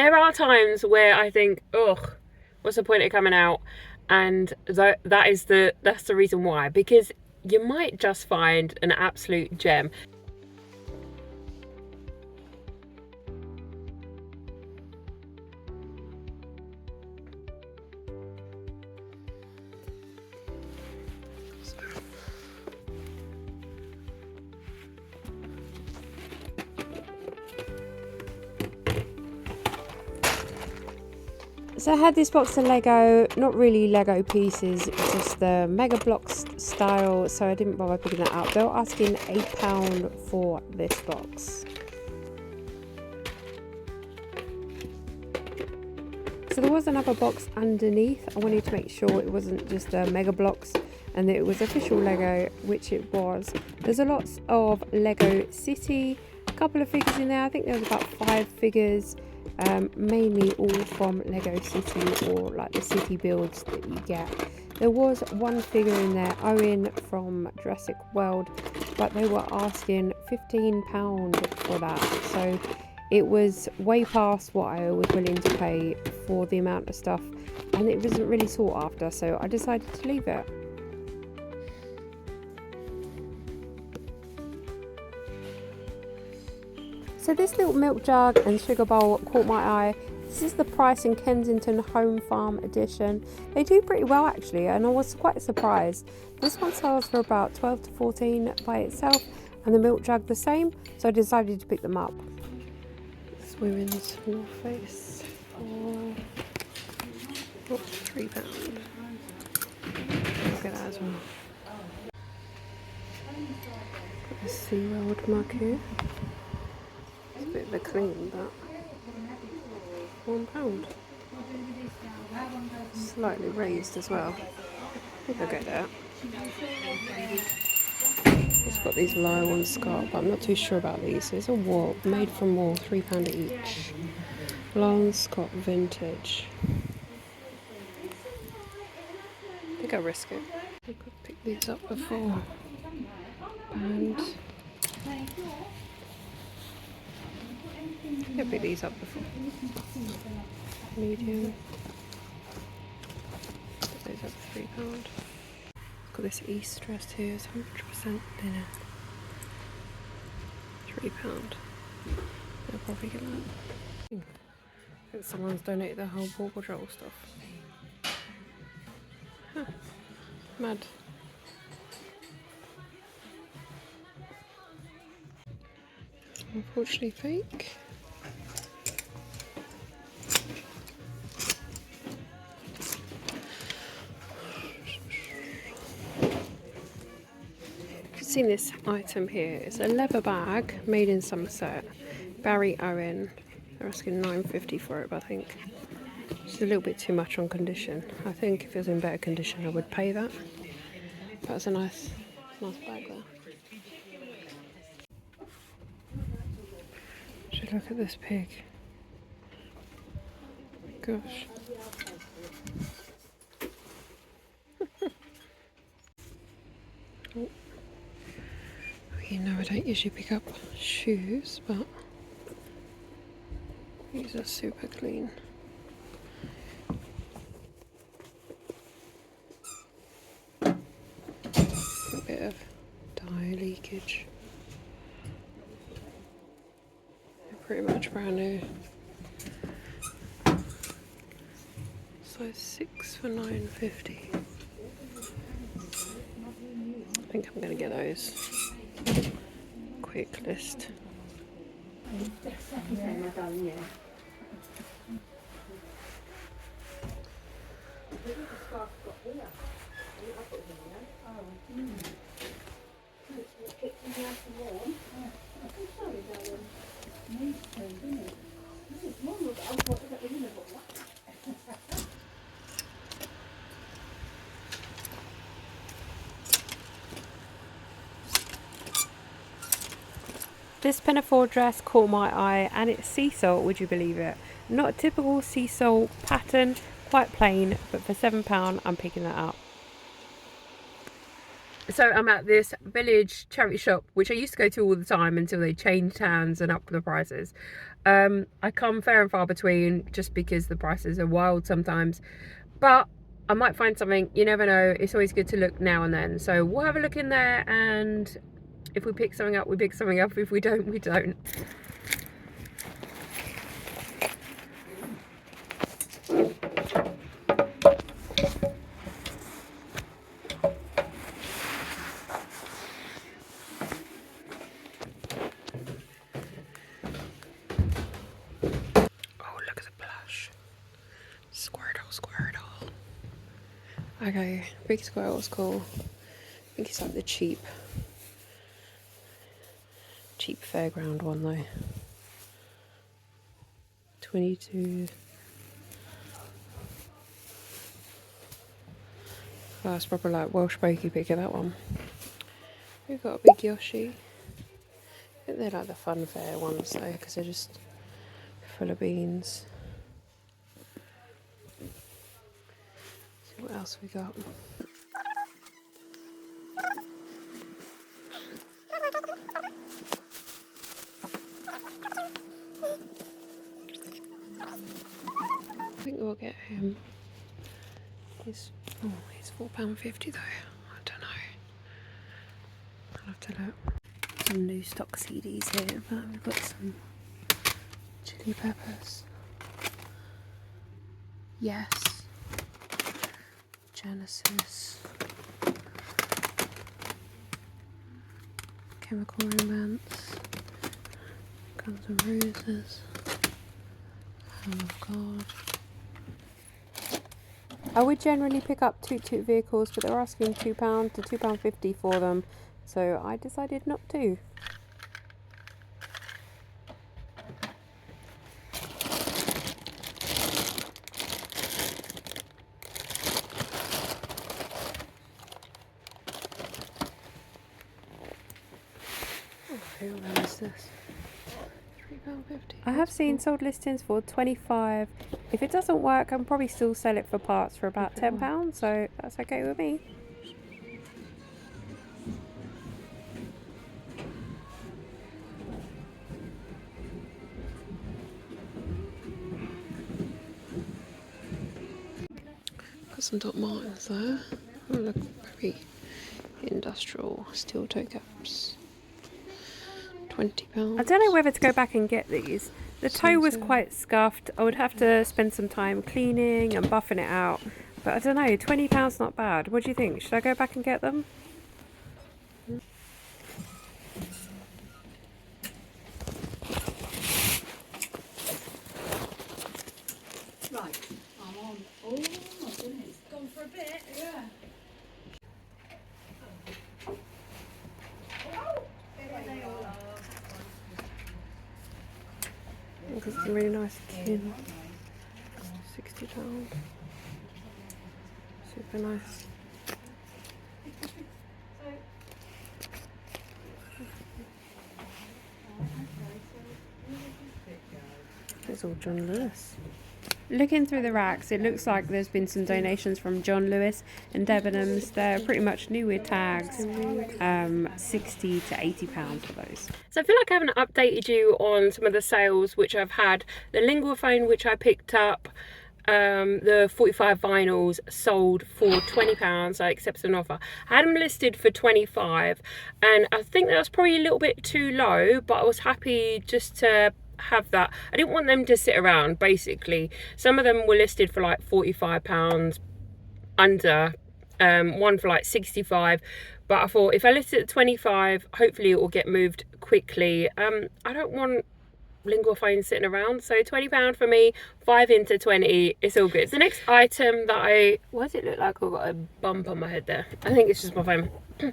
There are times where I think, ugh, what's the point of coming out? And that's the reason why, because you might just find an absolute gem. So I had this box of Lego, not really Lego pieces, just the Mega Blocks style, so I didn't bother picking that up. They were asking £8 for this box. So there was another box underneath. I wanted to make sure it wasn't just Mega Blocks and that it was official Lego, which it was. There's a lot of Lego City, a couple of figures in there. I think there was about 5 figures. Mainly all from Lego City or like the city builds that you get. There was one figure in there, Owen from Jurassic World, but they were asking £15 for that, so it was way past what I was willing to pay for the amount of stuff, and it wasn't really sought after, so I decided to leave it. So this little milk jug and sugar bowl caught my eye. This is the Price and Kensington Home Farm edition. They do pretty well actually, and I was quite surprised. This one sells for about 12 to 14 by itself, and the milk jug the same, so I decided to pick them up. This women's North Face for £3. Look at that as well. Got this SeaWorld mug here. A bit of a clean, but £1. Slightly raised as well. I think I'll get that. It's got these Lyle scarf, but I'm not too sure about these. It's a wool, made from wool, £3 each. Lyle Scott vintage. I think I'll risk it. I could pick these up before. And I'll pick these up before. Medium. Put those up for £3. Got this East dress here, it's 100% linen. £3. I'll probably get that. I think someone's donated their whole Paw Patrol stuff. Huh. Mad. Unfortunately fake. You've seen this item here. It's a leather bag made in Somerset. Barry Owen. They're asking £9.50 for it, but I think it's a little bit too much on condition. I think if it was in better condition, I would pay that. That's a nice bag there. Should look at this pig. Gosh. Oh. You know I don't usually pick up shoes, but these are super clean. A bit of dye leakage. They're pretty much brand new. Size 6 for £9.50. I think I'm going to get those. Quick list. This pinafore dress caught my eye, and it's sea salt, would you believe it? Not a typical sea salt pattern, quite plain, but for £7 I'm picking that up. So I'm at this village charity shop, which I used to go to all the time until they changed hands and upped the prices. I come fair and far between just because the prices are wild sometimes, but I might find something. You never know. It's always good to look now and then. So we'll have a look in there, and if we pick something up, we pick something up. If we don't, we don't. Squirtle. Okay, big squirrel's cool. I think it's like the cheap fairground one though. 22. Oh, it's probably like Welsh Pokey Picker, that one. We've got a big Yoshi. I think they're like the fun fair ones though, because they're just full of beans. See what else we got. I think we'll get him. He's £4.50 though. I don't know. I'll have to look. Some new stock CDs here, but we've got some chili peppers. Yes. Genesis. Chemical Romance. Guns N' Roses. Oh God. I would generally pick up Toot Toot vehicles, but they're asking £2 to £2.50 for them, so I decided not to. Who is this? £3.50. I have seen sold listings for £25. If it doesn't work, I can probably still sell it for parts for about £10, so that's okay with me. Got some Doc Martens there. Oh, look, very industrial steel toe caps. £20. I don't know whether to go back and get these. The toe was quite scuffed. I would have to spend some time cleaning and buffing it out. But I don't know, £20 not bad. What do you think? Should I go back and get them? Right, I'm on. Oh my goodness, gone for a bit. Yeah. This is a really nice tin. £60. Super nice. It's all John Lewis. Looking through the racks, it looks like there's been some donations from John Lewis and Debenhams. They're pretty much new with tags, £60 to £80 for those. So I feel like I haven't updated you on some of the sales which I've had. The Lingua phone which I picked up, the 45 vinyls sold for £20. I accepted an offer. I had them listed for 25, and I think that was probably a little bit too low, but I was happy just to have that. I didn't want them to sit around, basically. Some of them were listed for like £45 under, one for like 65, but I thought if I list it at 25, hopefully it will get moved quickly. I don't want Lingua phones sitting around, so £20 for me, 5 into 20, it's all good. The next item that why does it look like I've got a bump on my head there? I think it's just my phone. So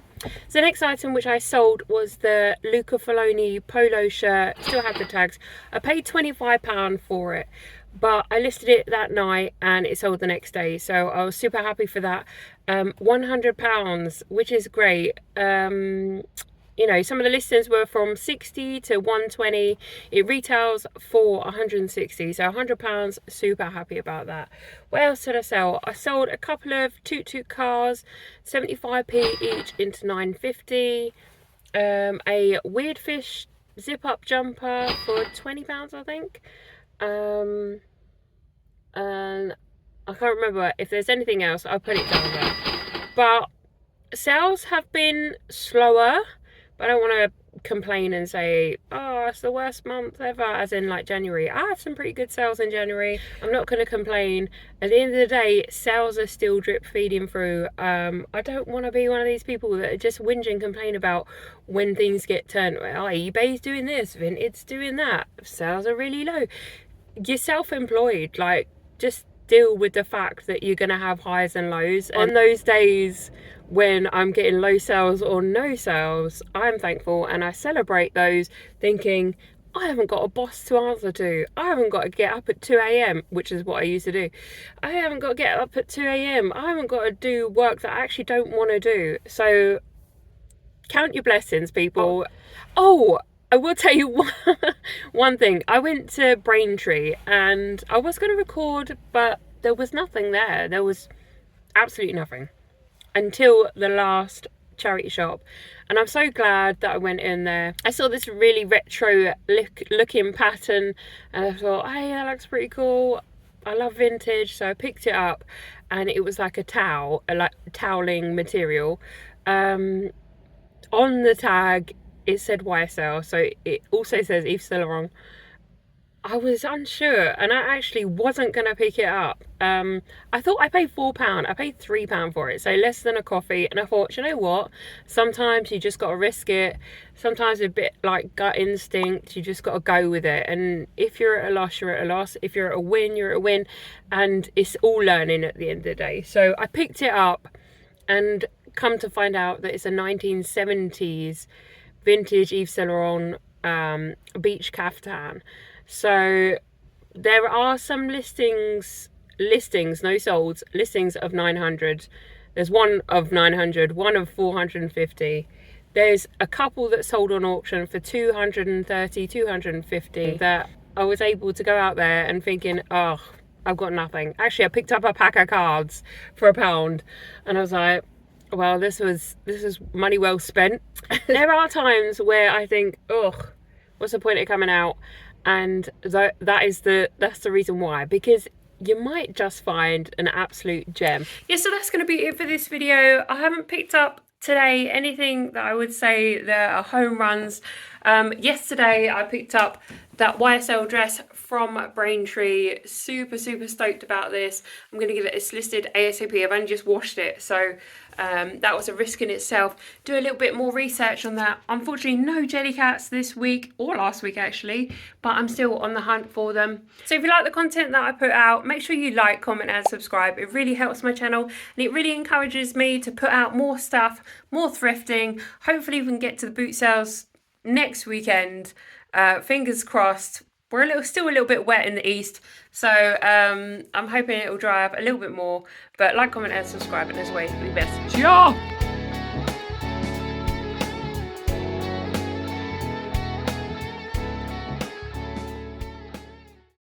the next item which I sold was the Luca Filoni polo shirt. Still have the tags. I paid £25 for it, but I listed it that night and it sold the next day, so I was super happy for that. £100, which is great. you know, some of the listings were from 60 to 120. It retails for 160, so £100. Super happy about that. What else did I sell? I sold a couple of toot cars, 75p each into 9.50. A weird fish zip up jumper for £20, I think. And I can't remember if there's anything else. I'll put it down there. But sales have been slower. But I don't want to complain and say, oh, it's the worst month ever, as in like January. I had some pretty good sales in January. I'm not going to complain. At the end of the day, sales are still drip feeding through. I don't want to be one of these people that just whinge and complain about when things get turned. Oh, eBay's doing this, Vinted's doing that. Sales are really low. You're self-employed. Like, just deal with the fact that you're going to have highs and lows. On those days when I'm getting low sales or no sales, I'm thankful and I celebrate those, thinking I haven't got a boss to answer to. I haven't got to get up at 2 a.m, which is what I used to do. I haven't got to get up at 2 a.m. I haven't got to do work that I actually don't want to do. So count your blessings, people. Oh, I will tell you one thing. I went to Braintree and I was going to record, but there was nothing there. There was absolutely nothing until the last charity shop. And I'm so glad that I went in there. I saw this really retro looking pattern and I thought, hey, that looks pretty cool. I love vintage. So I picked it up and it was like a towel, like toweling material. On the tag, it said YSL, so it also says Yves Saint Laurent. I was unsure and I actually wasn't going to pick it up. I thought I paid £4. I paid £3 for it, so less than a coffee. And I thought, you know what? Sometimes you just got to risk it. Sometimes a bit like gut instinct, you just got to go with it. And if you're at a loss, you're at a loss. If you're at a win, you're at a win. And it's all learning at the end of the day. So I picked it up and come to find out that it's a 1970s vintage Yves Saint Laurent beach caftan. So there are some listings, no solds, listings of 900. There's one of 900, one of 450. There's a couple that sold on auction for 230, 250 that I was able to go out there and thinking, oh, I've got nothing. Actually, I picked up a pack of cards for £1 and I was like, well, this is money well spent. There are times where I think, ugh, what's the point of coming out? And that's the reason why, because you might just find an absolute gem. Yeah, so that's going to be it for this video. I haven't picked up today anything that I would say there are home runs. Yesterday I picked up that YSL dress from Braintree. Super stoked about this. I'm going to give it a listed ASAP. I've only just washed it, so that was a risk in itself. Do a little bit more research on that. Unfortunately, no Jellycats this week, or last week actually, but I'm still on the hunt for them. So if you like the content that I put out, make sure you like, comment and subscribe. It really helps my channel and it really encourages me to put out more stuff, more thrifting. Hopefully we can get to the boot sales next weekend. Fingers crossed. We're still a little bit wet in the east, so I'm hoping it will dry up a little bit more. But like, comment and subscribe, and as always, be best. Ciao!